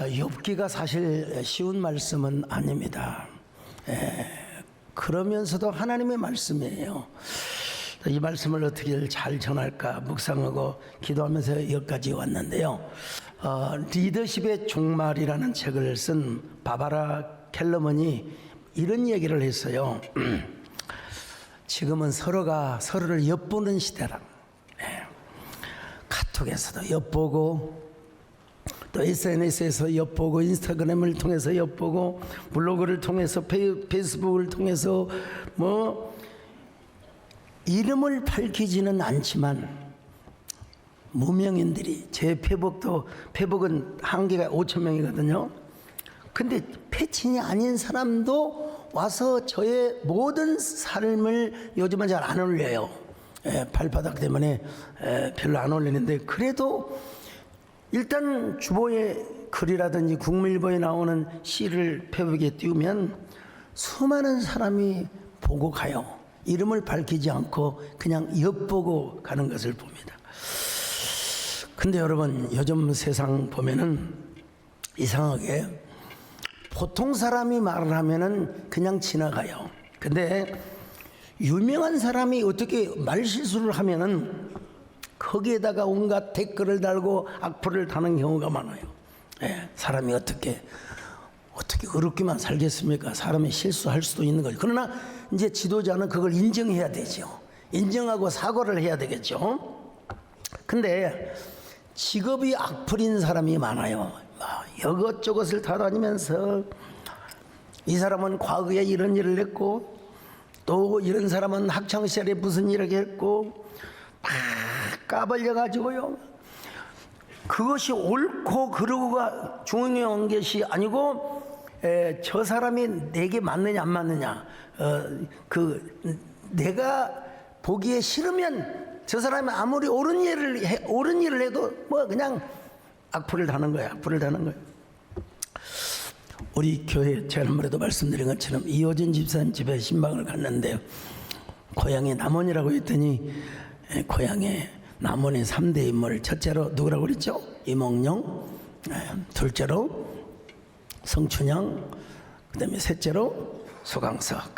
욥기가 사실 쉬운 말씀은 아닙니다. 그러면서도 하나님의 말씀이에요. 이 말씀을 어떻게 잘 전할까 묵상하고 기도하면서 여기까지 왔는데요. 리더십의 종말이라는 책을 쓴 바바라 켈러먼이 이런 얘기를 했어요. 지금은 서로가 서로를 엿보는 시대라. 카톡에서도 엿보고 또 SNS에서 엿보고 인스타그램을 통해서 엿보고 블로그를 통해서 페이스북을 통해서 이름을 밝히지는 않지만 무명인들이 제 페북은 한계가 5,000명이거든요. 근데 패친이 아닌 사람도 와서 저의 모든 삶을 요즘은 잘 안 올려요. 발바닥 때문에 별로 안 올리는데 그래도 일단 주보의 글이라든지 국민일보에 나오는 시를 페북에 띄우면 수많은 사람이 보고 가요. 이름을 밝히지 않고 그냥 엿보고 가는 것을 봅니다. 근데 여러분 요즘 세상 보면은 이상하게 보통 사람이 말을 하면은 그냥 지나가요. 근데 유명한 사람이 어떻게 말실수를 하면은 거기에다가 온갖 댓글을 달고 악플을 다는 경우가 많아요. 사람이 어떻게 어렵게만 살겠습니까? 사람이 실수할 수도 있는 거죠. 그러나 이제 지도자는 그걸 인정해야 되죠. 인정하고 사과를 해야 되겠죠. 근데 직업이 악플인 사람이 많아요. 이것저것을 다 다니면서 이 사람은 과거에 이런 일을 했고 또 이런 사람은 학창시절에 무슨 일을 했고 막 까발려가지고요. 그것이 옳고 그르고가 중요한 것이 아니고 저 사람이 내게 맞느냐 안 맞느냐 내가 보기에 싫으면 저 사람이 아무리 옳은 일을 해도 그냥 악플을 다는 거야. 악플을 다는 거야. 우리 교회 지난번에도 말씀드린 것처럼 이호진 집사님 집에 신방을 갔는데 고향에 남원이라고 했더니 고향에 남원의 3대 인물, 첫째로 누구라고 그랬죠? 이몽룡, 둘째로 성춘향, 그 다음에 셋째로 소강석.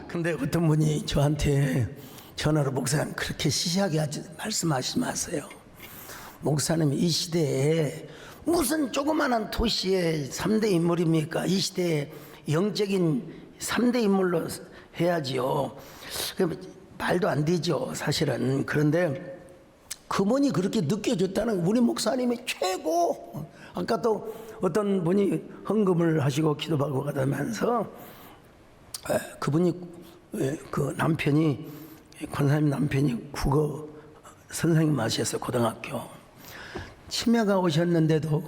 근데 어떤 분이 저한테 전화로 목사님 그렇게 시시하게 말씀하시지 마세요. 목사님 이 시대에 무슨 조그마한 도시의 3대 인물입니까? 이 시대에 영적인 3대 인물로 해야지요. 말도 안 되죠 사실은. 그런데 그분이 그렇게 느껴졌다는 우리 목사님이 최고. 아까 또 어떤 분이 헌금을 하시고 기도하고 가다면서 그분이 그 남편이 권사님 남편이 국어 선생님 하셨어요. 고등학교 치매가 오셨는데도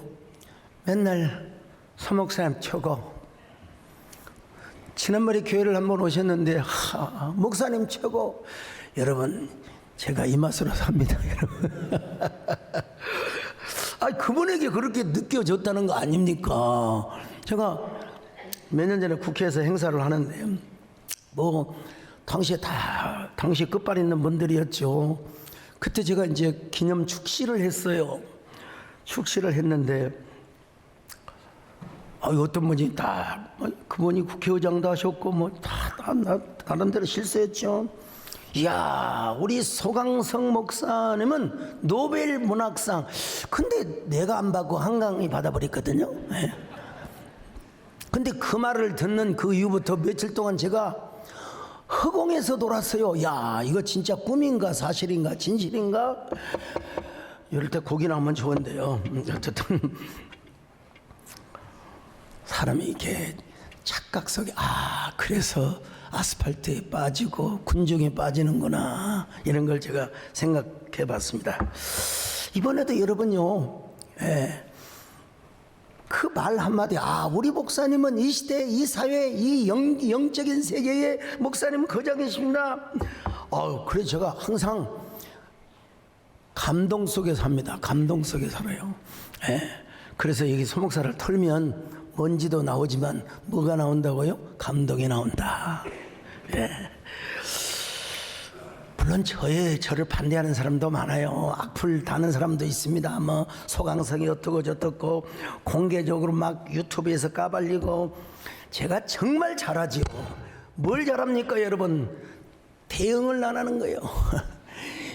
맨날 서목사님 최고. 지난번에 교회를 한번 오셨는데 목사님 최고. 여러분 제가 이 맛으로 삽니다 여러분. 그분에게 그렇게 느껴졌다는 거 아닙니까? 제가 몇 년 전에 국회에서 행사를 하는데 당시에 끝발 있는 분들이었죠. 그때 제가 이제 기념 축시를 했어요. 축시를 했는데 어떤 분이 그분이 국회의장도 하셨고 다른 데로 실수했죠. 이야, 우리 소강성 목사님은 노벨 문학상. 근데 내가 안 받고 한강이 받아버렸거든요. 근데 그 말을 듣는 그 이후부터 며칠 동안 제가 허공에서 돌았어요. 야, 이거 진짜 꿈인가 사실인가 진실인가? 이럴 때 고기 나오면 좋은데요. 어쨌든 사람이 이렇게 착각 속에 그래서 아스팔트에 빠지고 군중에 빠지는구나, 이런 걸 제가 생각해 봤습니다. 이번에도 여러분요, 그 말 한마디, 우리 목사님은 이 시대, 이 사회, 이 영적인 세계의 목사님은 거장이십니다. 그래서 제가 항상 감동 속에 삽니다. 감동 속에 살아요. 그래서 여기 소목사를 털면 먼지도 나오지만 뭐가 나온다고요? 감동이 나온다. 물론 저를 반대하는 사람도 많아요. 악플 다는 사람도 있습니다. 뭐 소강성이 어떻고 저떻고 공개적으로 막 유튜브에서 까발리고. 제가 정말 잘하지요. 뭘 잘합니까 여러분? 대응을 안 하는 거예요.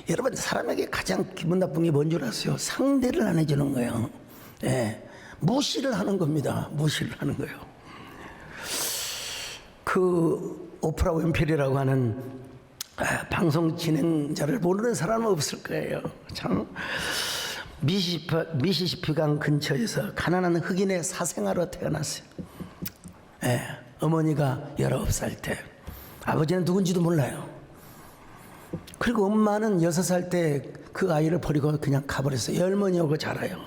여러분, 사람에게 가장 기분 나쁜 게 뭔 줄 아세요? 상대를 안 해주는 거예요. 예, 무시를 하는 겁니다. 무시를 하는 거예요. 그 오프라 윈프리라고 하는 방송 진행자를 모르는 사람은 없을 거예요. 참 미시시피강 근처에서 가난한 흑인의 사생아로 태어났어요. 예, 어머니가 19살 때, 아버지는 누군지도 몰라요. 그리고 엄마는 6살 때 그 아이를 버리고 그냥 가버렸어요. 할머니하고 자라요.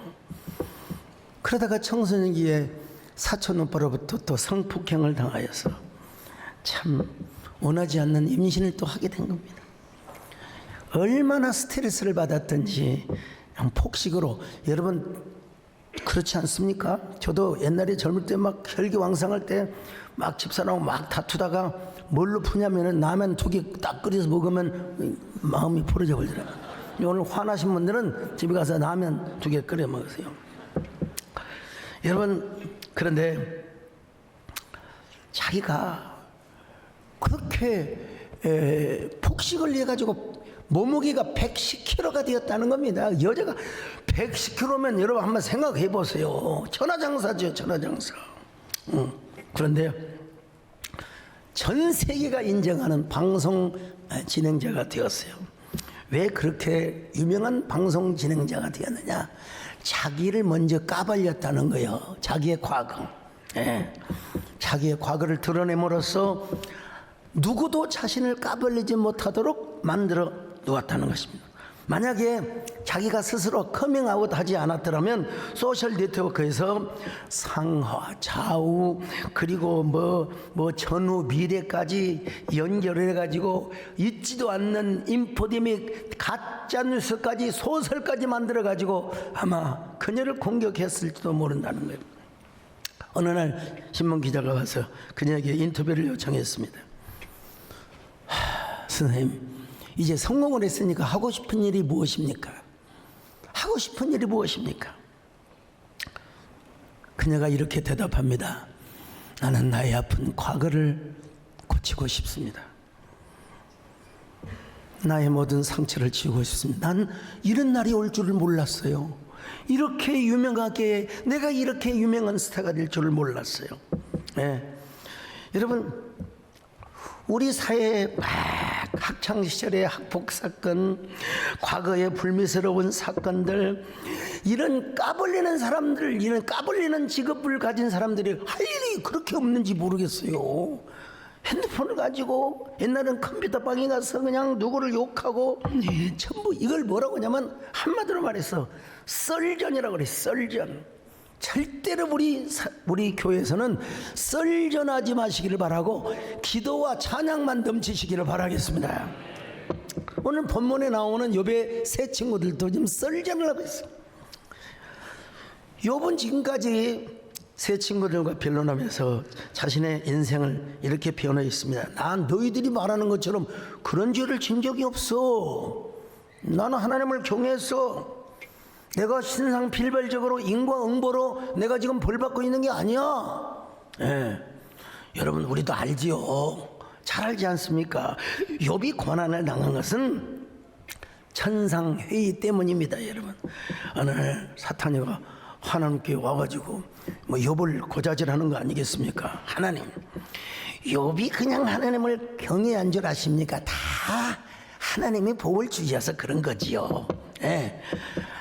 그러다가 청소년기에 사촌 오빠로부터 또 성폭행을 당하여서 참 원하지 않는 임신을 또 하게 된 겁니다. 얼마나 스트레스를 받았던지 그냥 폭식으로. 여러분 그렇지 않습니까? 저도 옛날에 젊을 때 막 혈기왕성할 때 막 집사람하고 막 다투다가 뭘로 푸냐면은 라면 2개 딱 끓여서 먹으면 마음이 풀어져 버리더라고요. 오늘 화나신 분들은 집에 가서 라면 2개 끓여 먹으세요. 여러분, 그런데 자기가 그렇게 폭식을 해가지고 몸무게가 110kg가 되었다는 겁니다. 여자가 110kg면 여러분 한번 생각해 보세요. 천하장사죠, 천하장사. 그런데요, 전 세계가 인정하는 방송 진행자가 되었어요. 왜 그렇게 유명한 방송 진행자가 되었느냐? 자기를 먼저 까발렸다는 거예요. 자기의 과거. 예. 자기의 과거를 드러냄으로써 누구도 자신을 까발리지 못하도록 만들어 놓았다는 것입니다. 만약에 자기가 스스로 커밍아웃 하지 않았더라면 소셜 네트워크에서 상하, 좌우, 그리고 뭐 전후, 미래까지 연결해 가지고 있지도 않는 인포데믹, 가짜 뉴스까지, 소설까지 만들어 가지고 아마 그녀를 공격했을지도 모른다는 거예요. 어느 날 신문 기자가 와서 그녀에게 인터뷰를 요청했습니다. 선생님, 이제 성공을 했으니까 하고 싶은 일이 무엇입니까? 하고 싶은 일이 무엇입니까? 그녀가 이렇게 대답합니다. 나는 나의 아픈 과거를 고치고 싶습니다. 나의 모든 상처를 지우고 싶습니다. 난 이런 날이 올 줄을 몰랐어요. 이렇게 유명하게, 내가 이렇게 유명한 스타가 될 줄을 몰랐어요. 네. 여러분, 우리 사회에 막 학창시절의 학폭사건, 과거의 불미스러운 사건들, 이런 까불리는 사람들, 이런 까불리는 직업을 가진 사람들이 할 일이 그렇게 없는지 모르겠어요. 핸드폰을 가지고 옛날엔 컴퓨터방에 가서 그냥 누구를 욕하고 전부 이걸 뭐라고 하냐면 한마디로 말해서 썰전이라고 그래. 썰전. 절대로 우리 교회에서는 썰전하지 마시기를 바라고 기도와 찬양만 넘치시기를 바라겠습니다. 오늘 본문에 나오는 욥의 세 친구들도 지금 썰전을 하고 있어요. 욥은 지금까지 세 친구들과 변론하면서 자신의 인생을 이렇게 표현해 있습니다. 난 너희들이 말하는 것처럼 그런 죄를 진 적이 없어. 나는 하나님을 경외했어. 내가 신상 필발적으로 인과응보로 내가 지금 벌 받고 있는 게 아니야. 예. 여러분, 우리도 알지요. 잘 알지 않습니까? 욥이 고난을 당한 것은 천상회의 때문입니다. 여러분, 어느 날 사탄이가 하나님께 와가지고 뭐 욥을 고자질하는 거 아니겠습니까? 하나님, 욥이 그냥 하나님을 경외한 줄 아십니까? 다 하나님이 복을 주셔서 그런 거지요. 예.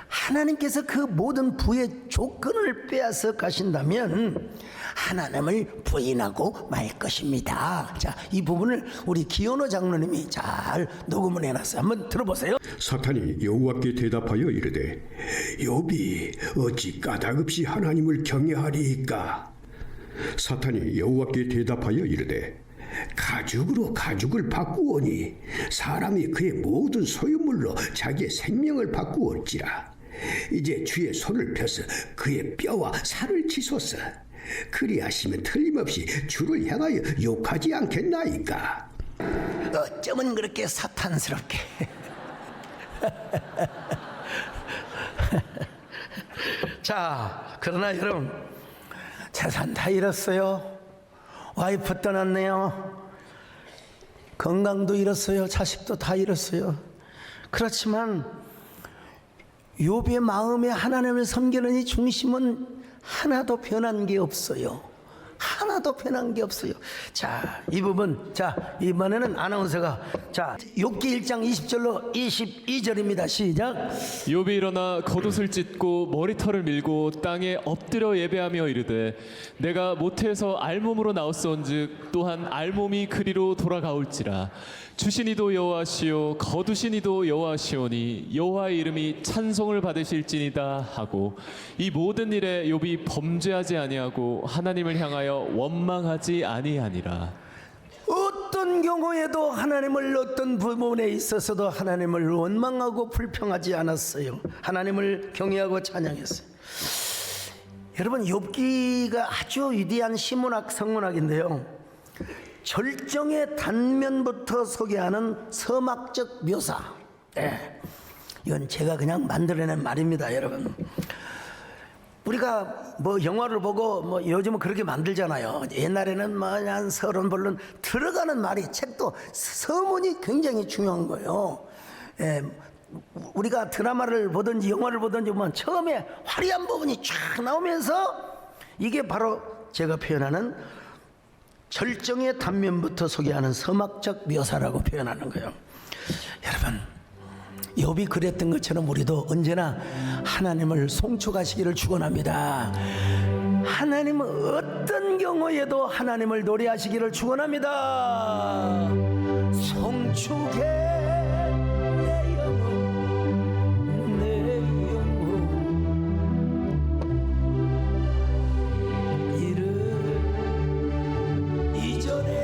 하나님께서 그 모든 부의 조건을 빼앗아 가신다면 하나님을 부인하고 말 것입니다. 자, 이 부분을 우리 기현호 장로님이 잘 녹음을 해놨어요. 한번 들어보세요. 사탄이 여호와께 대답하여 이르되 욥이 어찌 까닭없이 하나님을 경외하리이까? 사탄이 여호와께 대답하여 이르되 가죽으로 가죽을 바꾸오니 사람이 그의 모든 소유물로 자기의 생명을 바꾸었지라. 이제 주의 손을 펴서 그의 뼈와 살을 치소서. 그리하시면 틀림없이 주를 향하여 욕하지 않겠나이까? 어쩌면 그렇게 사탄스럽게. 자, 그러나 여러분, 재산 다 잃었어요. 와이프 떠났네요. 건강도 잃었어요. 자식도 다 잃었어요. 그렇지만 욥의 마음에 하나님을 섬기는 이 중심은 하나도 변한 게 없어요. 하나도 변한 게 없어요. 자, 이 부분, 자, 이번에는 아나운서가, 자, 욥기 1장 20절로 22절입니다. 시작. 욥이 일어나 겉옷을 찢고 머리털을 밀고 땅에 엎드려 예배하며 이르되 내가 모태에서 알몸으로 나왔사온즉 또한 알몸이 그리로 돌아가올지라. 주신 이도 여호와시요 거두신 이도 여호와시오니 여호와의 이름이 찬송을 받으실지니다 하고 이 모든 일에 욥이 범죄하지 아니하고 하나님을 향하여 원망하지 아니하니라. 어떤 경우에도 하나님을, 어떤 부분에 있어서도 하나님을 원망하고 불평하지 않았어요. 하나님을 경외하고 찬양했어요. 여러분, 욥기가 아주 위대한 시문학, 성문학인데요, 절정의 단면부터 소개하는 서막적 묘사. 네. 이건 제가 그냥 만들어낸 말입니다, 여러분. 우리가 뭐 영화를 보고 뭐 요즘은 그렇게 만들잖아요. 옛날에는 뭐 한 서론 본론 들어가는 말이, 책도 서문이 굉장히 중요한 거예요. 예, 우리가 드라마를 보든지 영화를 보든지 보면 처음에 화려한 부분이 쫙 나오면서 이게 바로 제가 표현하는 절정의 단면부터 소개하는 서막적 묘사라고 표현하는 거예요. 여러분, 욥이 그랬던 것처럼 우리도 언제나 하나님을 송축하시기를 축원합니다. 하나님은 어떤 경우에도 하나님을 노래하시기를 축원합니다. 송축해 내 영혼, 내 영혼, 이를 이전에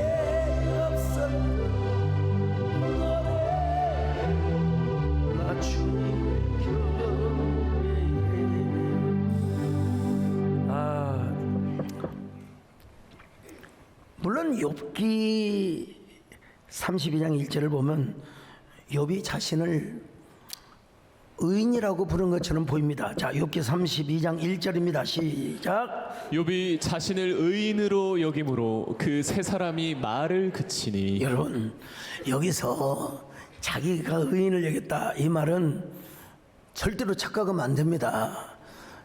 없었던 물론 욥기 32장 1절을 보면 욥이 자신을 의인이라고 부른 것처럼 보입니다. 자, 욥기 32장 1절입니다. 시작. 욥이 자신을 의인으로 여김으로 그 세 사람이 말을 그치니. 여러분, 여기서 자기가 의인을 여겼다, 이 말은 절대로 착각하면 안 됩니다.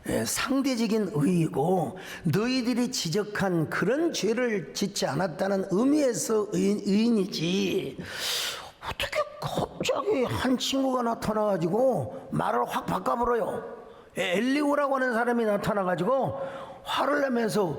예, 상대적인 의이고 너희들이 지적한 그런 죄를 짓지 않았다는 의미에서 의인이지, 어떻게 갑자기 한 친구가 나타나가지고 말을 확 바꿔버려요. 엘리후라고 하는 사람이 나타나가지고 화를 내면서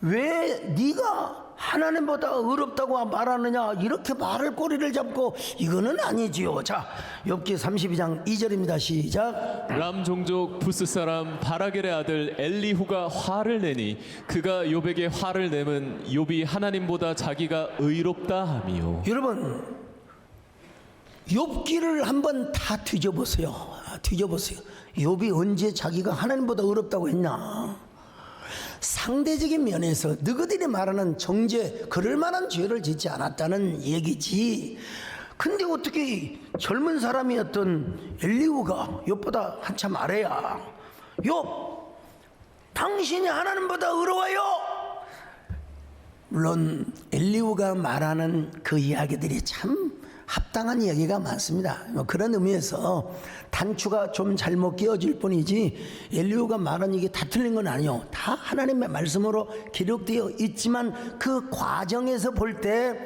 왜 네가 하나님보다 의롭다고 말하느냐, 이렇게 말을 꼬리를 잡고, 이거는 아니지요. 자, 욥기 32장 2절입니다. 시작. 람 종족 부스 사람 바라겔의 아들 엘리후가 화를 내니 그가 욥에게 화를 내면 욥이 하나님보다 자기가 의롭다 함이요. 여러분, 욥기를 한번 다 뒤져보세요. 뒤져보세요. 욥이 언제 자기가 하나님보다 의롭다고 했냐? 상대적인 면에서 너희들이 말하는 정죄, 그럴 만한 죄를 짓지 않았다는 얘기지. 근데 어떻게 젊은 사람이었던 엘리후가 욥보다 한참 아래야. 욥, 당신이 하나님보다 의로워요. 물론 엘리후가 말하는 그 이야기들이 참 합당한 이야기가 많습니다. 그런 의미에서 단추가 좀 잘못 끼워질 뿐이지 엘리후가 말한 이게 다 틀린 건 아니에요. 다 하나님의 말씀으로 기록되어 있지만 그 과정에서 볼 때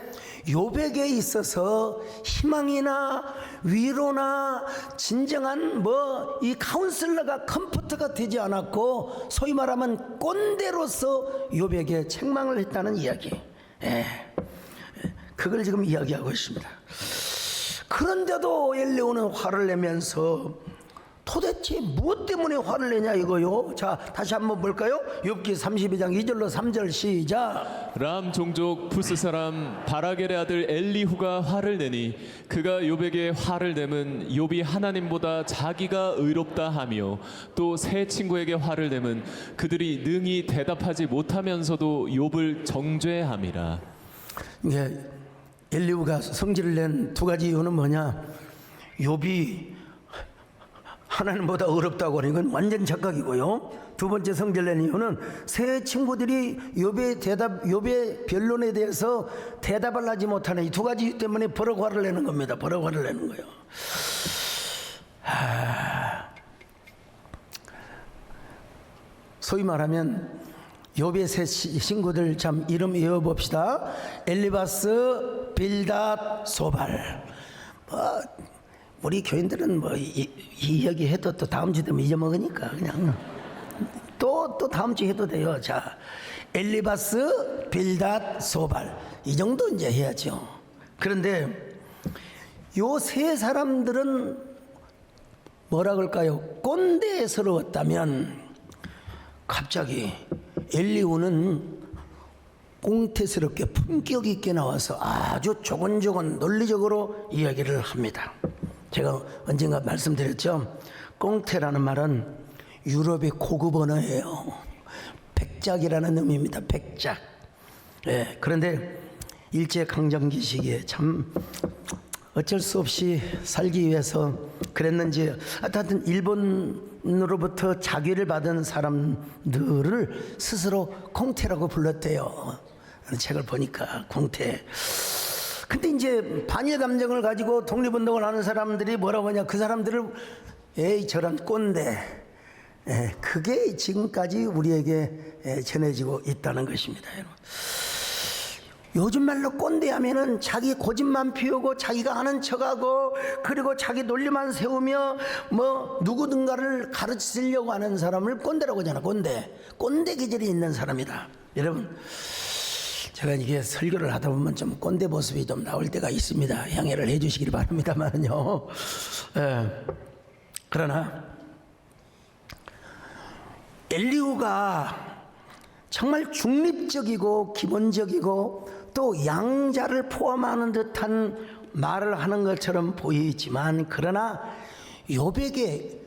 욥에게 있어서 희망이나 위로나 진정한 뭐 이 카운슬러가, 컴포터가 되지 않았고, 소위 말하면 꼰대로서 욥에게 책망을 했다는 이야기. 그걸 지금 이야기하고 있습니다. 그런데도 엘리후는 화를 내면서 도대체 무엇 때문에 화를 내냐 이거요. 자, 다시 한번 볼까요? 욥기 32장 2절로 3절 시작. 람 종족 부스 사람 바라겔의 아들 엘리후가 화를 내니 그가 욥에게 화를 내면 욥이 하나님보다 자기가 의롭다 하며 또 세 친구에게 화를 내면 그들이 능히 대답하지 못하면서도 욥을 정죄함이라. 이게 엘리후가 성질을 낸 두 가지 이유는 뭐냐? 욥이 하나님보다 어렵다고 하는 건 완전 착각이고요. 두 번째 성질을 낸 이유는 세 친구들이 욥의 변론에 대해서 대답을 하지 못하는 이 두 가지 이유 때문에 버럭 화를 내는 겁니다. 버럭 화를 내는 거예요. 소위 말하면 욥의 세 친구들 참 이름 외워봅시다. 엘리바스, 빌닷, 소발. 우리 교인들은 이 이야기 해도 또 다음 주 되면 잊어먹으니까 그냥 또 다음 주 해도 돼요. 자, 엘리바스, 빌닷, 소발 이 정도 이제 해야죠. 그런데 요 세 사람들은 뭐라 그럴까요? 꼰대스러웠다면 갑자기 엘리후는 꽁태스럽게 품격 있게 나와서 아주 조곤조곤 논리적으로 이야기를 합니다. 제가 언젠가 말씀드렸죠. 꽁태라는 말은 유럽의 고급 언어예요. 백작이라는 의미입니다. 백작. 예, 그런데 일제강점기 시기에 참 어쩔 수 없이 살기 위해서 그랬는지 하여튼 일본으로부터 자귀를 받은 사람들을 스스로 콩태라고 불렀대요. 책을 보니까 콩태. 근데 이제 반일 감정을 가지고 독립운동을 하는 사람들이 뭐라고 하냐, 그 사람들을 에이 저런 꼰대, 그게 지금까지 우리에게 전해지고 있다는 것입니다. 여러분. 요즘 말로 꼰대 하면은 자기 고집만 피우고 자기가 아는 척하고 그리고 자기 논리만 세우며 뭐 누구든가를 가르치려고 하는 사람을 꼰대라고 하잖아. 꼰대 기질이 있는 사람이다. 여러분, 제가 이게 설교를 하다 보면 좀 꼰대 모습이 좀 나올 때가 있습니다. 양해를 해 주시길 바랍니다만요. 그러나 엘리후가 정말 중립적이고 기본적이고 또 양자를 포함하는 듯한 말을 하는 것처럼 보이지만, 그러나 욥에게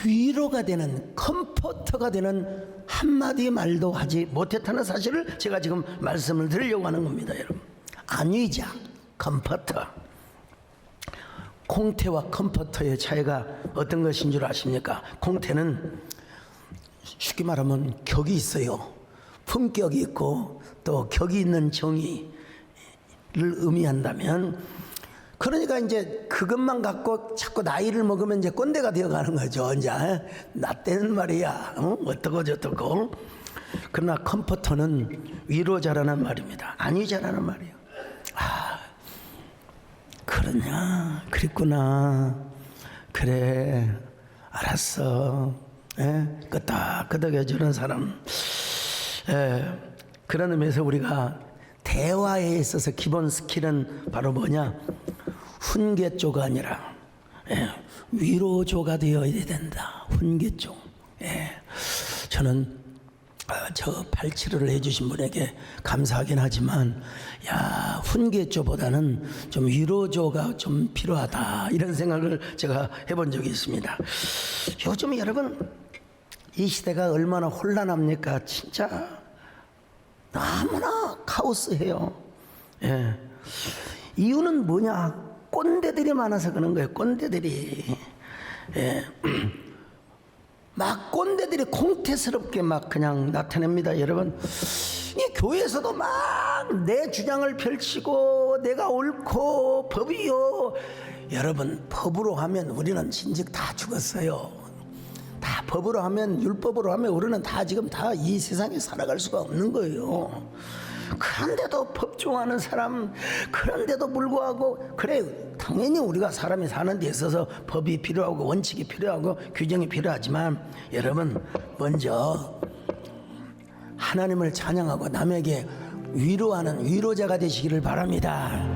위로가 되는, 컴포터가 되는 한마디 말도 하지 못했다는 사실을 제가 지금 말씀을 드리려고 하는 겁니다. 여러분, 안위자, 컴포터. 콩태와 컴포터의 차이가 어떤 것인 줄 아십니까? 콩태는 쉽게 말하면 격이 있어요. 품격이 있고 또 격이 있는 정의를 의미한다면, 그러니까 이제 그것만 갖고 자꾸 나이를 먹으면 이제 꼰대가 되어가는 거죠. 이제 나 때는 말이야 어떻고 저떻고. 그러나 컴포터는 위로자라는 말입니다. 안위자라는 말이에요. 그러냐, 그랬구나, 그래, 알았어, 끄덕끄덕해주는 사람. 그런 의미에서 우리가 대화에 있어서 기본 스킬은 바로 뭐냐, 훈계조가 아니라 위로조가 되어야 된다. 훈계조. 저는 저 발치료를 해주신 분에게 감사하긴 하지만, 야, 훈계조보다는 좀 위로조가 좀 필요하다, 이런 생각을 제가 해본 적이 있습니다. 요즘 여러분 이 시대가 얼마나 혼란합니까? 진짜 너무나 카오스해요. 이유는 뭐냐? 꼰대들이 많아서 그런 거예요. 꼰대들이. 막 꼰대들이 콩태스럽게 막 그냥 나타냅니다. 여러분, 이 교회에서도 막 내 주장을 펼치고 내가 옳고 법이요. 여러분, 법으로 하면 우리는 진즉 다 죽었어요. 다 법으로 하면, 율법으로 하면 우리는 다 지금 다 이 세상에 살아갈 수가 없는 거예요. 그런데도 법종하는 사람, 그런데도 불구하고, 그래, 당연히 우리가 사람이 사는 데 있어서 법이 필요하고 원칙이 필요하고 규정이 필요하지만, 여러분, 먼저 하나님을 찬양하고 남에게 위로하는 위로자가 되시기를 바랍니다.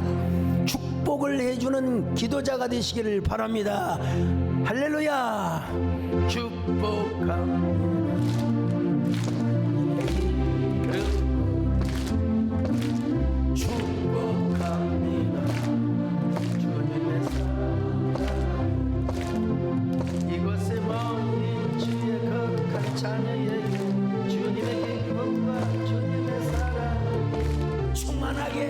축복을 해주는 기도자가 되시기를 바랍니다. 할렐루야. 축복합니다. 축복합니다. 주님의 사랑, 이곳에 머무는 주의 거룩한 자녀에게 주님의 기쁨과 주님의 사랑 충만하게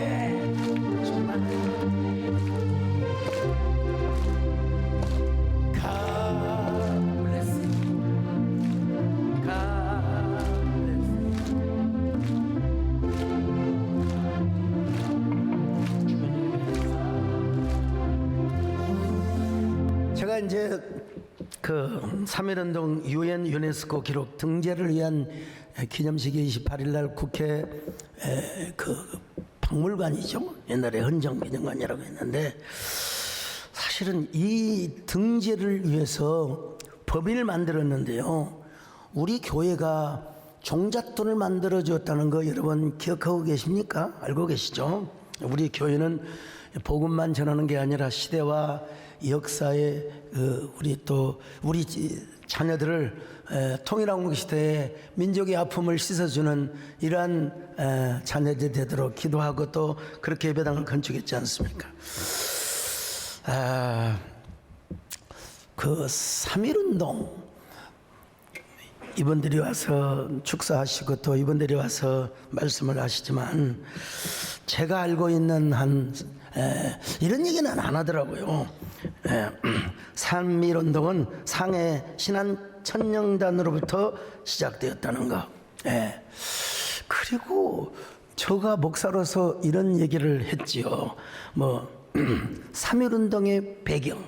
이제 그 3.1운동 유엔 유네스코 기록 등재를 위한 기념식이 28일 날 국회 그 박물관이죠. 옛날에 헌정기념관이라고 했는데 사실은 이 등재를 위해서 법인을 만들었는데요. 우리 교회가 종잣돈을 만들어 주었다는 거 여러분 기억하고 계십니까? 알고 계시죠? 우리 교회는 복음만 전하는 게 아니라 시대와 역사에 우리 자녀들을 통일한국 시대에 민족의 아픔을 씻어주는 이러한 자녀들이 되도록 기도하고 또 그렇게 예배당을 건축했지 않습니까? 그 3.1운동 이분들이 와서 축사하시고 또 이분들이 와서 말씀을 하시지만 제가 알고 있는 이런 얘기는 안 하더라고요. 3.1운동은 상해 신안천령단으로부터 시작되었다는 거. 그리고 저가 목사로서 이런 얘기를 했지요. 3.1운동의 배경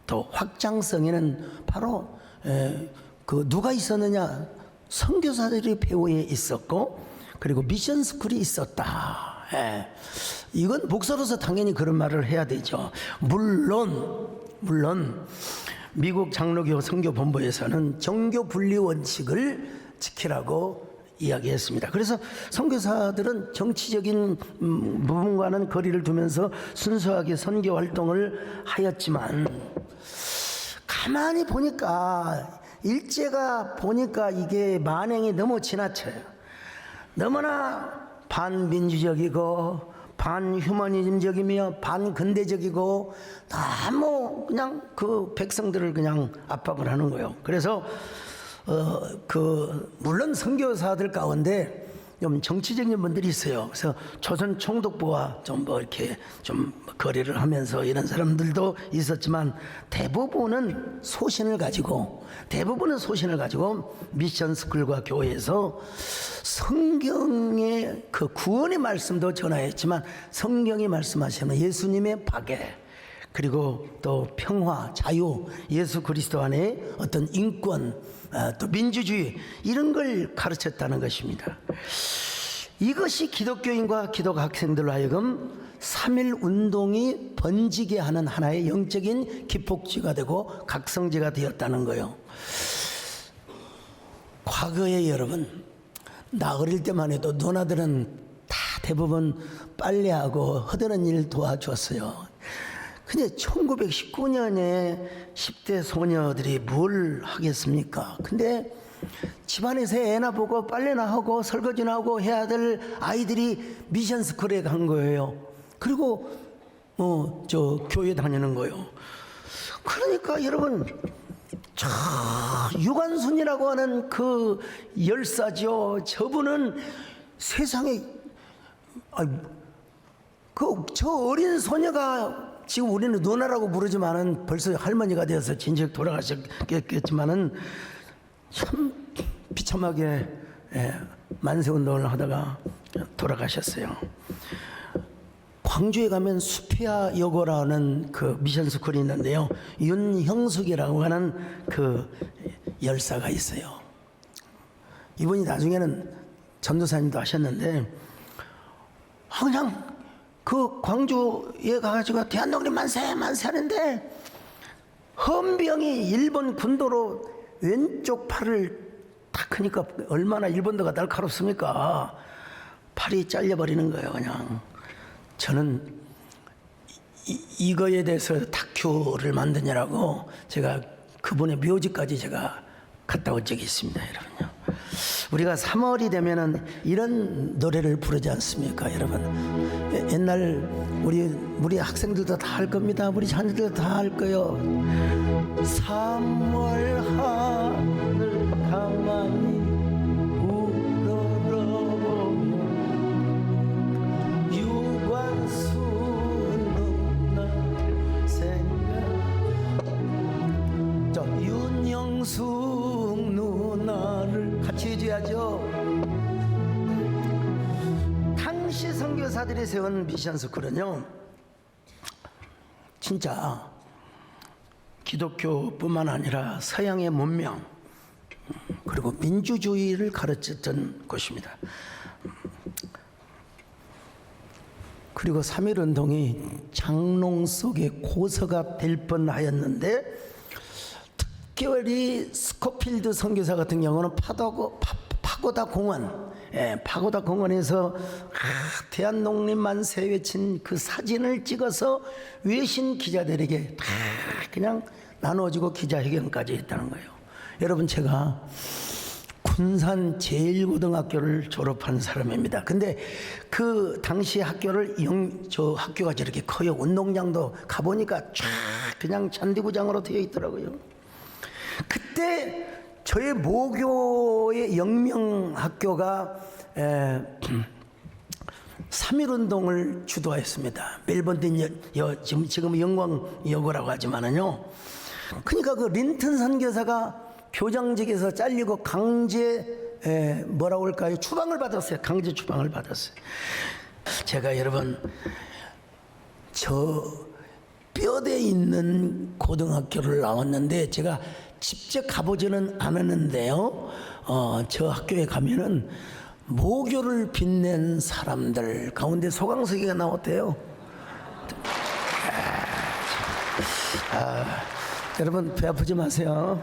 또 확장성에는 바로 그 누가 있었느냐? 선교사들이 배후에 있었고 그리고 미션 스쿨이 있었다. 이건 목사로서 당연히 그런 말을 해야 되죠. 물론 미국 장로교 선교본부에서는 정교 분리 원칙을 지키라고 이야기했습니다. 그래서 선교사들은 정치적인 부분과는 거리를 두면서 순수하게 선교 활동을 하였지만 가만히 보니까 일제가 보니까 이게 만행이 너무 지나쳐요. 너무나 반민주적이고 반휴머니즘적이며 반근대적이고 너무 그냥 그 백성들을 그냥 압박을 하는 거예요. 그래서 물론 선교사들 가운데 좀 정치적인 분들이 있어요. 그래서 조선 총독부와 좀 이렇게 좀 거래를 하면서 이런 사람들도 있었지만 대부분은 소신을 가지고 미션 스쿨과 교회에서 성경의 그 구원의 말씀도 전하였지만 성경이 말씀하시는 예수님의 박해 그리고 또 평화, 자유, 예수 그리스도 안에 어떤 인권, 또 민주주의 이런 걸 가르쳤다는 것입니다. 이것이 기독교인과 기독 학생들로 하여금 3.1 운동이 번지게 하는 하나의 영적인 기폭지가 되고 각성지가 되었다는 거예요. 과거에 여러분, 나 어릴 때만 해도 누나들은 다 대부분 빨래하고 허드는 일 도와줬어요. 근데 1919년에 10대 소녀들이 뭘 하겠습니까? 근데 집안에서 애나 보고 빨래나 하고 설거지나 하고 해야 될 아이들이 미션 스쿨에 간 거예요. 그리고 교회 다니는 거예요. 그러니까 여러분 유관순이라고 하는 그 열사죠. 저분은 세상에 저 어린 소녀가 지금 우리는 누나라고 부르지만은 벌써 할머니가 되어서 진즉 돌아가셨겠지만은 참 비참하게 만세운동을 하다가 돌아가셨어요. 광주에 가면 수피아 여고라는 그 미션 스쿨이 있는데요. 윤형숙이라고 하는 그 열사가 있어요. 이분이 나중에는 전도사님도 하셨는데 그냥 그 광주에 가가지고 대한독립 만세 하는데 헌병이 일본 군도로 왼쪽 팔을 딱 하니까 얼마나 일본도가 날카롭습니까? 팔이 잘려버리는 거예요. 그냥 저는 이거에 대해서 다큐를 만드냐라고 제가 그분의 묘지까지 제가 갔다 온 적이 있습니다. 여러분요. 우리가 3월이 되면은 이런 노래를 부르지 않습니까, 여러분? 옛날 우리 학생들도 다 할 겁니다. 우리 자녀들도 다 할 거예요. 3월 하늘 가만히 우러러보면 유관순 날 생각 윤영숙 누나를 같이 해줘야죠. 당시 선교사들이 세운 미션 스쿨은요 진짜 기독교뿐만 아니라 서양의 문명 그리고 민주주의를 가르쳤던 곳입니다. 그리고 3.1운동이 장롱 속에 고서가 될 뻔하였는데, 특별히 스코필드 선교사 같은 경우는 파고다 공원, 파고다 공원에서 대한독립만세 외친 그 사진을 찍어서 외신 기자들에게 다 그냥 나눠주고 기자회견까지 했다는 거예요. 여러분, 제가 군산 제1고등학교를 졸업한 사람입니다. 근데 그 당시 저 학교가 저렇게 커요. 운동장도 가보니까 쫙 그냥 잔디구장으로 되어 있더라고요. 그때 저의 모교의 영명학교가 3.1운동을 주도했습니다. 멜번든 지금 영광여고라고 하지만은요. 그러니까 그 린튼 선교사가 교장직에서 잘리고 강제 뭐라고 할까요? 추방을 받았어요. 강제 추방을 받았어요. 제가 여러분 저 뼈대 있는 고등학교를 나왔는데 제가 직접 가보지는 않았는데요. 저 학교에 가면은 모교를 빛낸 사람들 가운데 소강석이가 나왔대요. 여러분 배 아프지 마세요.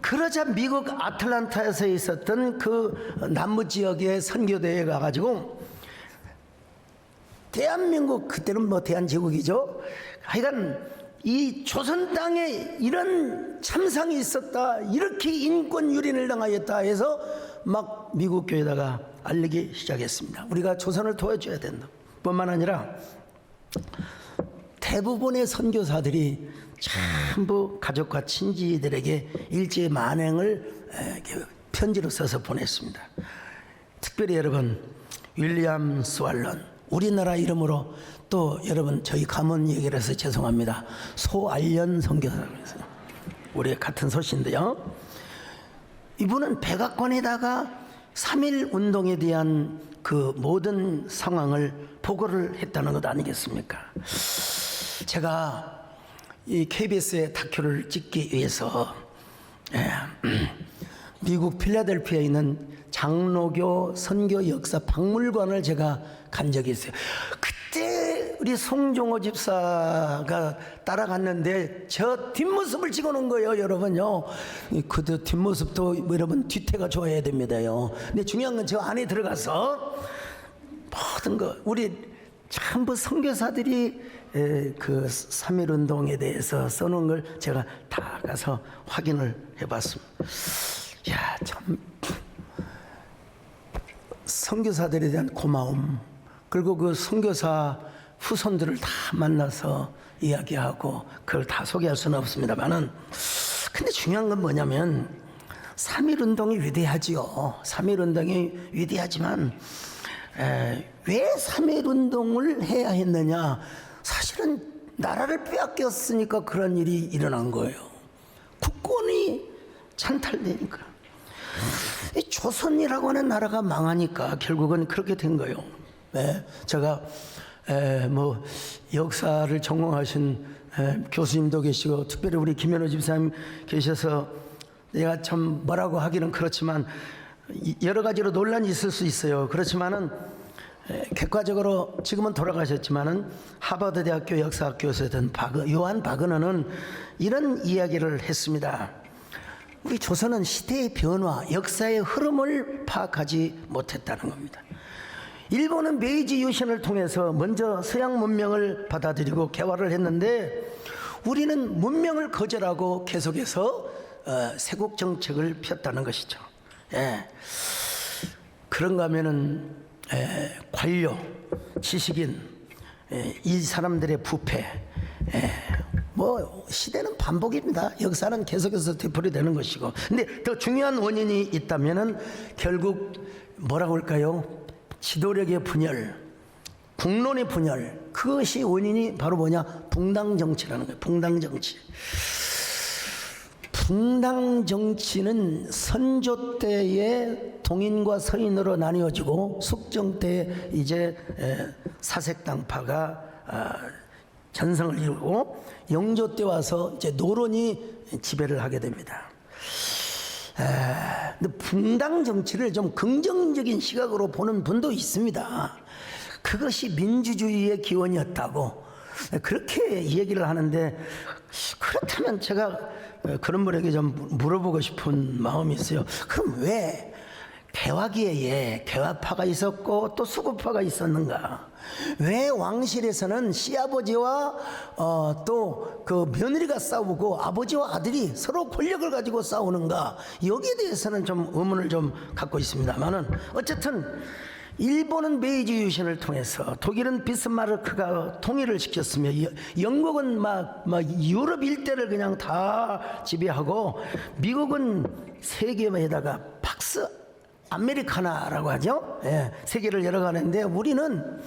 그러자 미국 아틀란타에서 있었던 그 남부 지역의 선교대회에 가가지고 대한민국, 그때는 뭐 대한제국이죠. 하여간 이 조선 땅에 이런 참상이 있었다, 이렇게 인권 유린을 당하였다 해서 막 미국 교회에다가 알리기 시작했습니다. 우리가 조선을 도와줘야 된다. 뿐만 아니라 대부분의 선교사들이 전부 가족과 친지들에게 일제 만행을 편지로 써서 보냈습니다. 특별히 여러분 윌리엄 스왈런, 우리나라 이름으로 또 여러분 저희 가문 얘기를 해서 죄송합니다. 소알련 선교사라고 해서 우리 같은 소신데요. 이분은 백악관에다가 3.1 운동에 대한 그 모든 상황을 보고를 했다는 것 아니겠습니까? 제가 이 KBS의 다큐를 찍기 위해서 미국 필라델피아에 있는 장로교 선교 역사 박물관을 제가 간 적이 있어요. 그때 우리 송종호 집사가 따라갔는데 저 뒷모습을 찍어놓은 거예요, 여러분요. 그 뒷모습도 여러분 뒤태가 좋아야 됩니다요. 근데 중요한 건 저 안에 들어가서 모든 거 우리 전부 선교사들이 그 3.1 운동에 대해서 써놓은 걸 제가 다 가서 확인을 해봤습니다. 야, 참 선교사들에 대한 고마움, 그리고 그 선교사 후손들을 다 만나서 이야기하고 그걸 다 소개할 수는 없습니다만은, 근데 중요한 건 뭐냐면 3.1 운동이 위대하지요. 3.1 운동이 위대하지만 왜 3.1 운동을 해야 했느냐? 사실은 나라를 빼앗겼으니까 그런 일이 일어난 거예요. 국권이 찬탈되니까. 이 조선이라고 하는 나라가 망하니까 결국은 그렇게 된 거예요. 제가 뭐 역사를 전공하신 교수님도 계시고 특별히 우리 김현우 집사님 계셔서 내가 참 뭐라고 하기는 그렇지만 여러 가지로 논란이 있을 수 있어요. 그렇지만은 객관적으로 지금은 돌아가셨지만은 하버드 대학교 역사학 교수였던 요한 바그너는 이런 이야기를 했습니다. 우리 조선은 시대의 변화, 역사의 흐름을 파악하지 못했다는 겁니다. 일본은 메이지 유신을 통해서 먼저 서양 문명을 받아들이고 개화를 했는데 우리는 문명을 거절하고 계속해서 세국 정책을 폈다는 것이죠. 그런가 하면은 관료, 지식인, 이 사람들의 부패, 뭐 시대는 반복입니다. 역사는 계속해서 되풀이되는 것이고, 근데 더 중요한 원인이 있다면은 결국 뭐라고 할까요? 지도력의 분열, 국론의 분열, 그것이 원인이 바로 뭐냐? 붕당 정치라는 거예요. 붕당 정치. 붕당 정치는 선조 때에 동인과 서인으로 나뉘어지고 숙정 때에 이제 사색당파가 전성을 이루고 영조 때 와서 이제 노론이 지배를 하게 됩니다. 근데 붕당 정치를 좀 긍정적인 시각으로 보는 분도 있습니다. 그것이 민주주의의 기원이었다고 그렇게 얘기를 하는데, 그렇다면 제가 그런 분에게 좀 물어보고 싶은 마음이 있어요. 그럼 왜 개화기에 개화파가 있었고 또 수구파가 있었는가? 왜 왕실에서는 시아버지와 또 그 며느리가 싸우고 아버지와 아들이 서로 권력을 가지고 싸우는가? 여기에 대해서는 좀 의문을 좀 갖고 있습니다만은, 어쨌든 일본은 메이지 유신을 통해서, 독일은 비스마르크가 통일을 시켰으며, 영국은 막 유럽 일대를 그냥 다 지배하고, 미국은 세계에다가 팍스 아메리카나라고 하죠. 예, 세계를 열어가는데, 우리는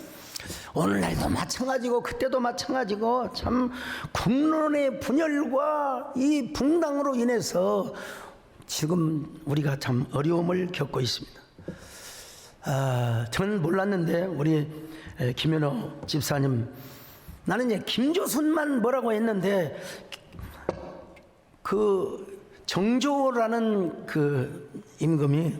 오늘날도 마찬가지고 그때도 마찬가지고 참 국론의 분열과 이 붕당으로 인해서 지금 우리가 참 어려움을 겪고 있습니다. 저는 몰랐는데 우리 김현호 집사님, 나는 이제 김조순만 뭐라고 했는데, 그 정조라는 그 임금이,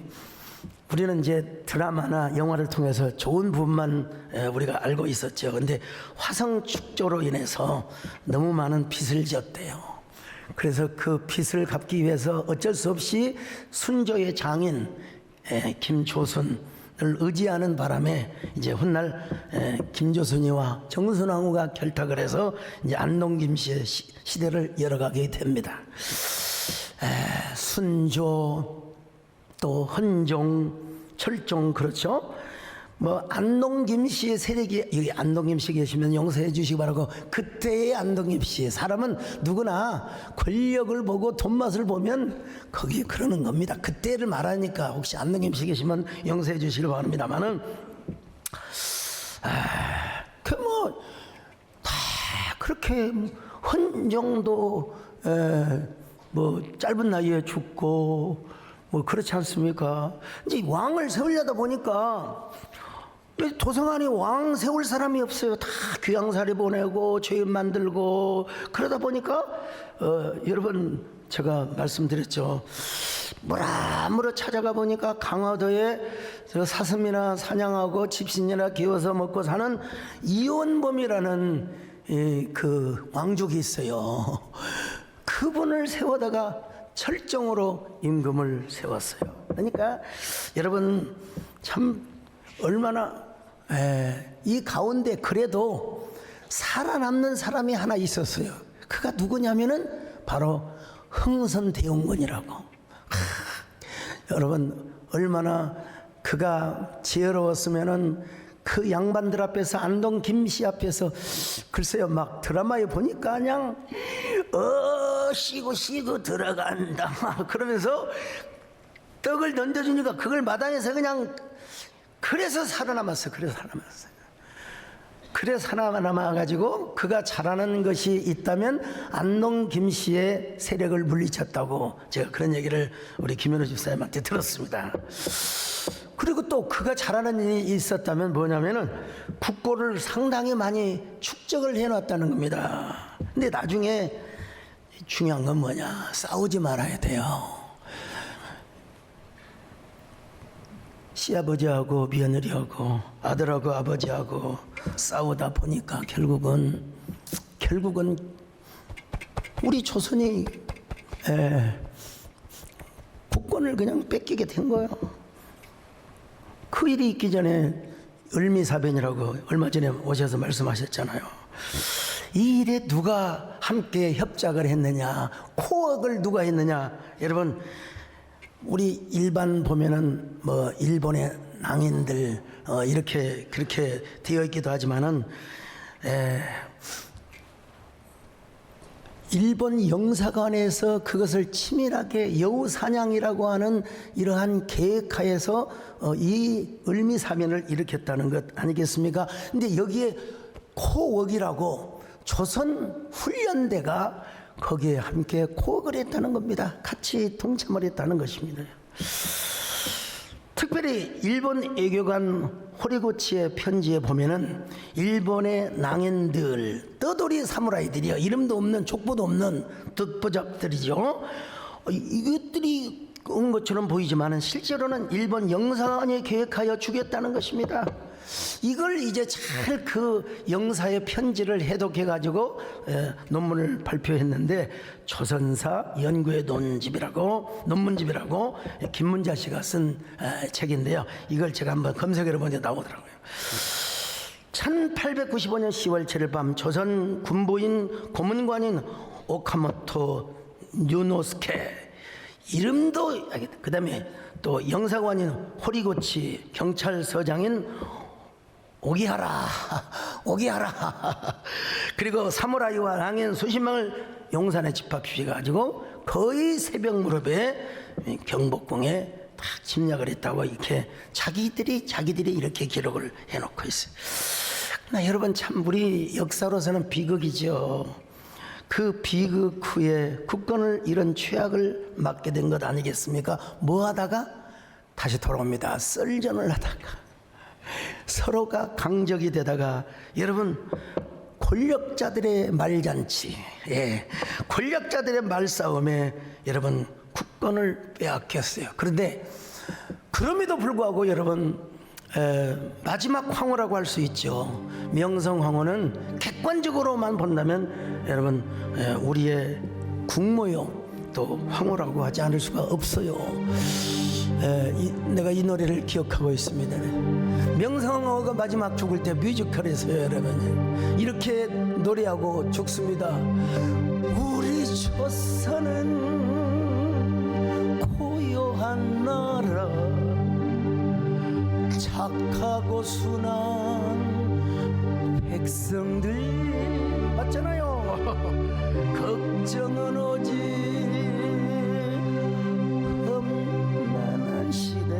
우리는 이제 드라마나 영화를 통해서 좋은 부분만 우리가 알고 있었죠. 근데 화성 축조로 인해서 너무 많은 빚을 졌대요. 그래서 그 빚을 갚기 위해서 어쩔 수 없이 순조의 장인 김조순을 의지하는 바람에 이제 훗날 김조순이와 정순왕후가 결탁을 해서 이제 안동김 씨의 시대를 열어가게 됩니다. 순조, 또 헌종, 철종, 그렇죠? 뭐 안동김 씨의 세력이, 여기 안동김 씨 계시면 용서해 주시기 바라고, 그때의 안동김 씨, 사람은 누구나 권력을 보고 돈맛을 보면 거기에 그러는 겁니다. 그때를 말하니까 혹시 안동김 씨 계시면 용서해 주시기 바랍니다만은, 그 뭐 다 그렇게 헌종도 뭐 짧은 나이에 죽고 뭐 그렇지 않습니까? 이제 왕을 세우려다 보니까 도성 안에 왕 세울 사람이 없어요. 다 귀양살이 보내고 죄인 만들고 그러다 보니까 여러분 제가 말씀드렸죠. 무라무로 찾아가 보니까 강화도에 저 사슴이나 사냥하고 집신이나 기워서 먹고 사는 이원범이라는 그 왕족이 있어요. 그분을 세워다가 철종으로 임금을 세웠어요. 그러니까 여러분 참 얼마나 이 가운데 그래도 살아남는 사람이 하나 있었어요. 그가 누구냐면은 바로 흥선대원군이라고. 여러분 얼마나 그가 지혜로웠으면은 그 양반들 앞에서, 안동 김씨 앞에서, 글쎄요, 막 드라마에 보니까 그냥 쉬고 들어간다 그러면서 떡을 던져주니까 그걸 마당에서 그냥, 그래서 살아남았어요. 그래서 살아남아가지고 그가 잘하는 것이 있다면 안동 김씨의 세력을 물리쳤다고 제가 그런 얘기를 우리 김현우 집사님한테 들었습니다. 그리고 또 그가 잘하는 일이 있었다면 뭐냐면은 국고를 상당히 많이 축적을 해놨다는 겁니다. 근데 나중에 중요한 건 뭐냐, 싸우지 말아야 돼요. 시아버지하고 며느리하고 아들하고 아버지하고 싸우다 보니까 결국은 우리 조선이 국권을 그냥 뺏기게 된 거예요. 그 일이 있기 전에 을미사변이라고 얼마 전에 오셔서 말씀하셨잖아요. 이 일에 누가 함께 협작을 했느냐, 코업을 누가 했느냐. 여러분 우리 일반 보면은 뭐 일본의 낭인들 이렇게 그렇게 되어 있기도 하지만은 일본 영사관에서 그것을 치밀하게 여우사냥이라고 하는 이러한 계획하에서 이 을미사변을 일으켰다는 것 아니겠습니까? 근데 여기에 코웍이라고 조선 훈련대가 거기에 함께 코웍을 했다는 겁니다. 같이 동참을 했다는 것입니다. 특별히 특별히 일본 외교관 호리구치의 편지에 보면은 일본의 낭인들, 떠돌이 사무라이들이요, 이름도 없는 족보도 없는 듣보잡들이죠. 이것들이 온 것처럼 보이지만은 실제로는 일본 영사관이 계획하여 죽였다는 것입니다. 이걸 이제 잘 그 영사의 편지를 해독해 가지고 논문을 발표했는데, 조선사 연구의 논문집이라고 김문자 씨가 쓴 책인데요. 이걸 제가 한번 검색해 보니 나오더라고요. 1895년 10월 7일 밤 조선 군부인 고문관인 오카모토 뉴노스케, 이름도, 그 다음에 또 영사관인 호리구치, 경찰서장인 오기하라 그리고 사무라이와 낭인 수십 명을 용산에 집합시켜가지고 거의 새벽 무렵에 경복궁에 다 침략을 했다고 이렇게 자기들이 이렇게 기록을 해놓고 있어요. 그러나 여러분, 참 우리 역사로서는 비극이죠. 그 비극 후에 국권을 잃은 최악을 맞게 된 것 아니겠습니까? 뭐 하다가 다시 돌아옵니다. 썰전을 하다가 서로가 강적이 되다가, 여러분, 권력자들의 말잔치, 권력자들의 말싸움에 여러분 국권을 빼앗겼어요. 그런데 그럼에도 불구하고 여러분, 마지막 황후라고 할 수 있죠. 명성 황후는 객관적으로만 본다면 여러분, 우리의 국모요 또 황후라고 하지 않을 수가 없어요. 내가 이 노래를 기억하고 있습니다. 명성 황후가 마지막 죽을 때 뮤지컬에서요, 여러분, 이렇게 노래하고 죽습니다. 우리 조선은 고요한 나라, 착하고 순한 백성들, 맞잖아요. 걱정은 오직 험난한 시대,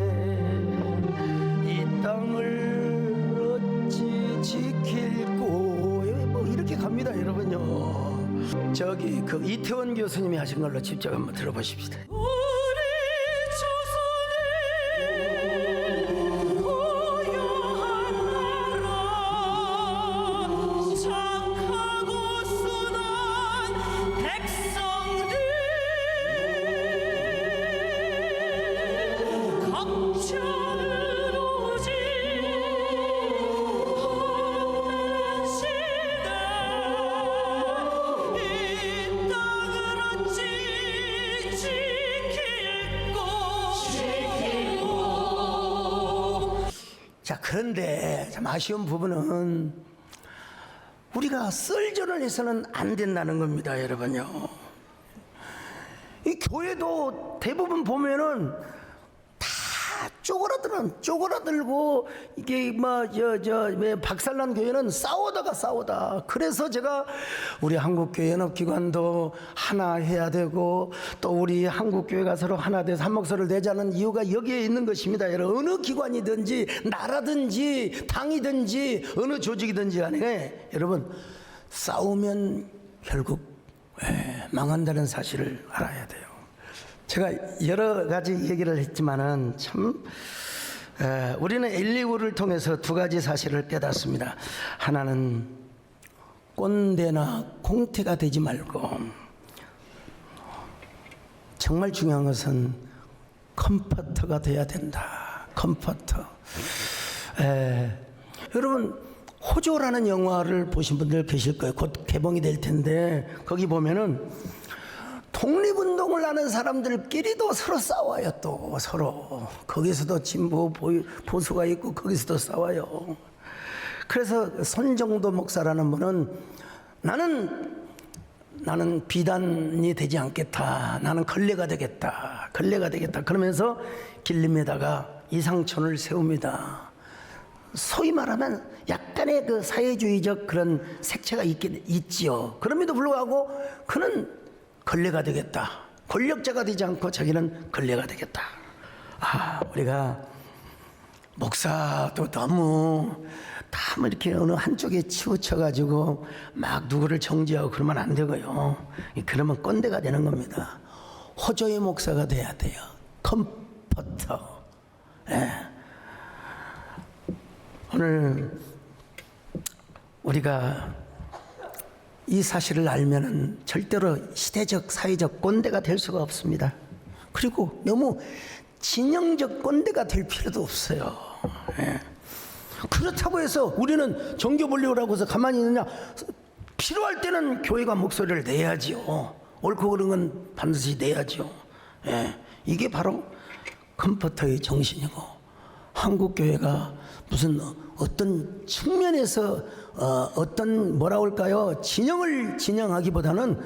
이 땅을 어찌 지킬꼬, 뭐 이렇게 갑니다, 여러분요. 저기 그 이태원 교수님이 하신 걸로 직접 한번 들어보십시다. 자, 그런데 참 아쉬운 부분은 우리가 썰전을 해서는 안 된다는 겁니다, 여러분요. 이 교회도 대부분 보면은 다 쪼그라들고 이게 왜 박살난 교회는 싸우다. 그래서 제가 우리 한국교회연합기관도 하나 해야 되고, 또 우리 한국교회가 서로 하나 돼서 한 목소리를 내자는 이유가 여기에 있는 것입니다. 여러분, 어느 기관이든지 나라든지 당이든지 어느 조직이든지 간에 여러분, 싸우면 결국 망한다는 사실을 알아야 돼요. 제가 여러 가지 얘기를 했지만은 참 우리는 119를 통해서 두 가지 사실을 깨닫습니다. 하나는 꼰대나 공태가 되지 말고, 정말 중요한 것은 컴포터가 돼야 된다. 컴포터. 여러분, 호조라는 영화를 보신 분들 계실 거예요. 곧 개봉이 될 텐데, 거기 보면은 독립운동을 하는 사람들끼리도 서로 싸워요. 또 서로 거기서도 진보 보수가 있고 거기서도 싸워요. 그래서 손정도 목사라는 분은 나는 비단이 되지 않겠다, 나는 걸레가 되겠다 그러면서 길림에다가 이상촌을 세웁니다. 소위 말하면 약간의 그 사회주의적 그런 색채가 있지요. 그럼에도 불구하고 그는 걸레가 되겠다, 권력자가 되지 않고 자기는 걸레가 되겠다. 우리가 목사도 너무 이렇게 어느 한쪽에 치우쳐가지고 막 누구를 정죄하고 그러면 안 되고요. 그러면 꼰대가 되는 겁니다. 호조의 목사가 돼야 돼요. 컴포터. 오늘 우리가 이 사실을 알면은 절대로 시대적 사회적 꼰대가 될 수가 없습니다. 그리고 너무 진영적 꼰대가 될 필요도 없어요. 예. 그렇다고 해서 우리는 정교 분리라고 해서 가만히 있느냐? 필요할 때는 교회가 목소리를 내야지요. 옳고 그른 건 반드시 내야죠. 예. 이게 바로 컴포터의 정신이고, 한국 교회가 무슨 어떤 측면에서 어떤 뭐라 할까요? 진영을 진영하기보다는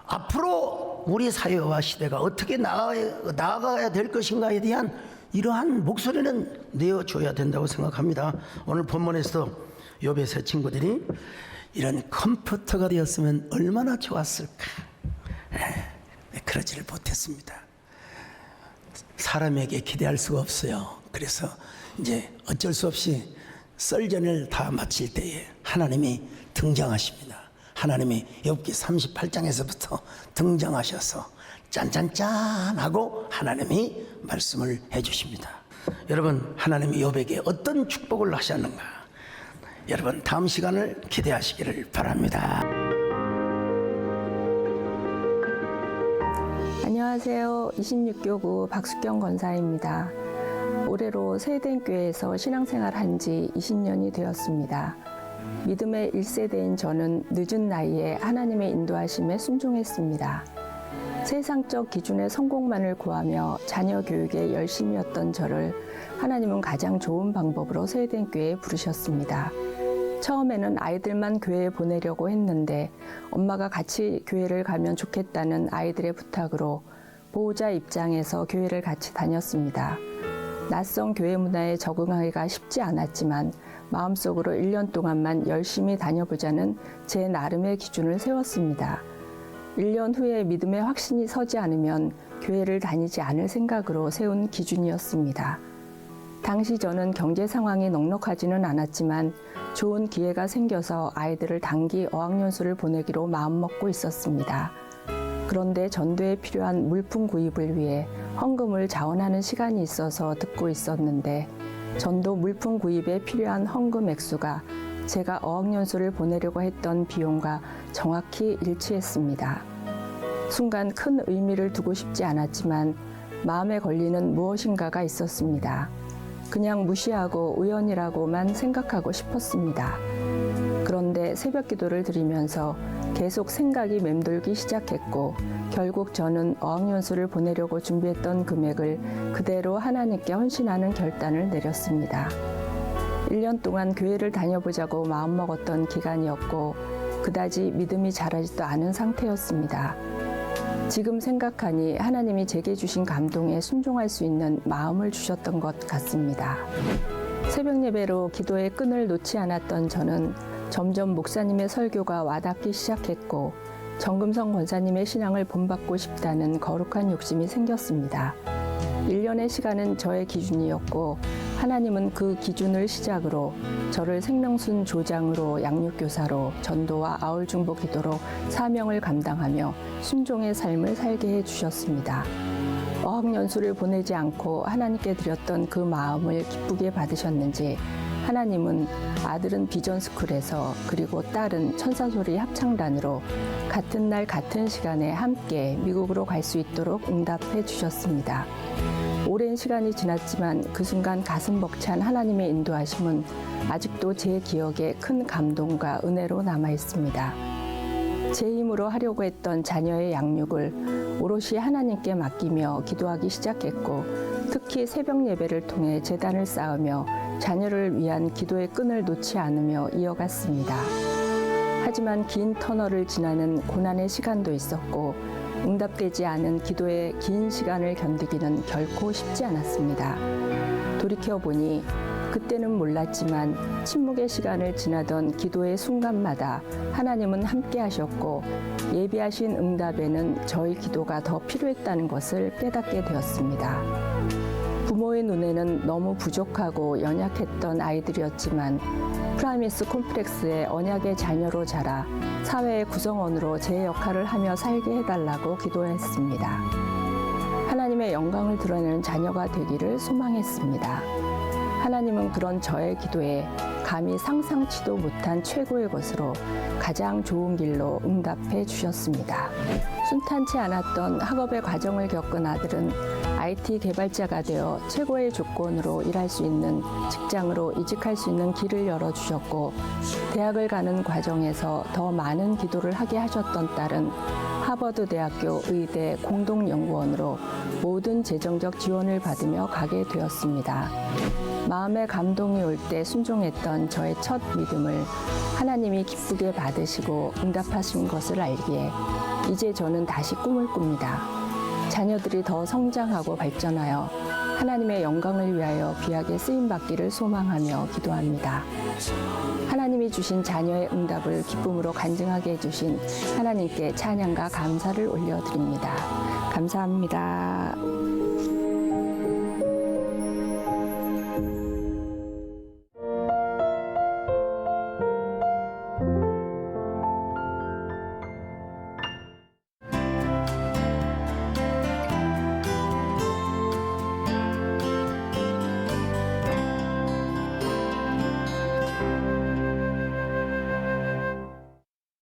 앞으로 우리 사회와 시대가 어떻게 나아가야 될 것인가에 대한 이러한 목소리는 내어줘야 된다고 생각합니다. 오늘 본문에서도 욥의 세 친구들이 이런 컴포터가 되었으면 얼마나 좋았을까. 그러지를 못했습니다. 사람에게 기대할 수가 없어요. 그래서 이제 어쩔 수 없이 썰전을 다 마칠 때에 하나님이 등장하십니다. 하나님이 욥기 38장에서부터 등장하셔서 짠짠짠 하고 하나님이 말씀을 해주십니다. 여러분, 하나님이 욥에게 어떤 축복을 하셨는가? 여러분, 다음 시간을 기대하시기를 바랍니다. 안녕하세요. 26교구 박숙경 권사입니다. 올해로 세대교회에서 신앙생활 한 지 20년이 되었습니다. 믿음의 1세대인 저는 늦은 나이에 하나님의 인도하심에 순종했습니다. 세상적 기준의 성공만을 구하며 자녀 교육에 열심이었던 저를 하나님은 가장 좋은 방법으로 세대교회에 부르셨습니다. 처음에는 아이들만 교회에 보내려고 했는데 엄마가 같이 교회를 가면 좋겠다는 아이들의 부탁으로 보호자 입장에서 교회를 같이 다녔습니다. 낯선 교회 문화에 적응하기가 쉽지 않았지만 마음속으로 1년 동안만 열심히 다녀보자는 제 나름의 기준을 세웠습니다. 1년 후에 믿음의 확신이 서지 않으면 교회를 다니지 않을 생각으로 세운 기준이었습니다. 당시 저는 경제 상황이 넉넉하지는 않았지만 좋은 기회가 생겨서 아이들을 단기 어학연수를 보내기로 마음먹고 있었습니다. 그런데 전도에 필요한 물품 구입을 위해 헌금을 자원하는 시간이 있어서 듣고 있었는데 전도 물품 구입에 필요한 헌금 액수가 제가 어학연수를 보내려고 했던 비용과 정확히 일치했습니다. 순간 큰 의미를 두고 싶지 않았지만 마음에 걸리는 무엇인가가 있었습니다. 그냥 무시하고 우연이라고만 생각하고 싶었습니다. 그런데 새벽 기도를 드리면서 계속 생각이 맴돌기 시작했고 결국 저는 어학연수를 보내려고 준비했던 금액을 그대로 하나님께 헌신하는 결단을 내렸습니다. 1년 동안 교회를 다녀보자고 마음먹었던 기간이었고 그다지 믿음이 자라지도 않은 상태였습니다. 지금 생각하니 하나님이 제게 주신 감동에 순종할 수 있는 마음을 주셨던 것 같습니다. 새벽 예배로 기도의 끈을 놓지 않았던 저는 점점 목사님의 설교가 와닿기 시작했고 정금성 권사님의 신앙을 본받고 싶다는 거룩한 욕심이 생겼습니다. 1년의 시간은 저의 기준이었고 하나님은 그 기준을 시작으로 저를 생명순 조장으로 양육교사로 전도와 아울중보 기도로 사명을 감당하며 순종의 삶을 살게 해주셨습니다. 어학연수를 보내지 않고 하나님께 드렸던 그 마음을 기쁘게 받으셨는지 하나님은 아들은 비전스쿨에서 그리고 딸은 천사소리 합창단으로 같은 날 같은 시간에 함께 미국으로 갈 수 있도록 응답해 주셨습니다. 오랜 시간이 지났지만 그 순간 가슴 벅찬 하나님의 인도하심은 아직도 제 기억에 큰 감동과 은혜로 남아 있습니다. 제 힘으로 하려고 했던 자녀의 양육을 오롯이 하나님께 맡기며 기도하기 시작했고 특히 새벽 예배를 통해 제단을 쌓으며 자녀를 위한 기도의 끈을 놓지 않으며 이어갔습니다. 하지만 긴 터널을 지나는 고난의 시간도 있었고 응답되지 않은 기도의 긴 시간을 견디기는 결코 쉽지 않았습니다. 돌이켜보니 그때는 몰랐지만 침묵의 시간을 지나던 기도의 순간마다 하나님은 함께 하셨고 예비하신 응답에는 저희 기도가 더 필요했다는 것을 깨닫게 되었습니다. 부모의 눈에는 너무 부족하고 연약했던 아이들이었지만 프라미스 콤플렉스의 언약의 자녀로 자라 사회의 구성원으로 제 역할을 하며 살게 해달라고 기도했습니다. 하나님의 영광을 드러내는 자녀가 되기를 소망했습니다. 하나님은 그런 저의 기도에 감히 상상치도 못한 최고의 것으로 가장 좋은 길로 응답해 주셨습니다. 순탄치 않았던 학업의 과정을 겪은 아들은 IT 개발자가 되어 최고의 조건으로 일할 수 있는 직장으로 이직할 수 있는 길을 열어주셨고, 대학을 가는 과정에서 더 많은 기도를 하게 하셨던 딸은 하버드 대학교 의대 공동연구원으로 모든 재정적 지원을 받으며 가게 되었습니다. 마음에 감동이 올 때 순종했던 저의 첫 믿음을 하나님이 기쁘게 받으시고 응답하신 것을 알기에 이제 저는 다시 꿈을 꿉니다. 자녀들이 더 성장하고 발전하여 하나님의 영광을 위하여 귀하게 쓰임받기를 소망하며 기도합니다. 하나님이 주신 자녀의 응답을 기쁨으로 간증하게 해주신 하나님께 찬양과 감사를 올려드립니다. 감사합니다.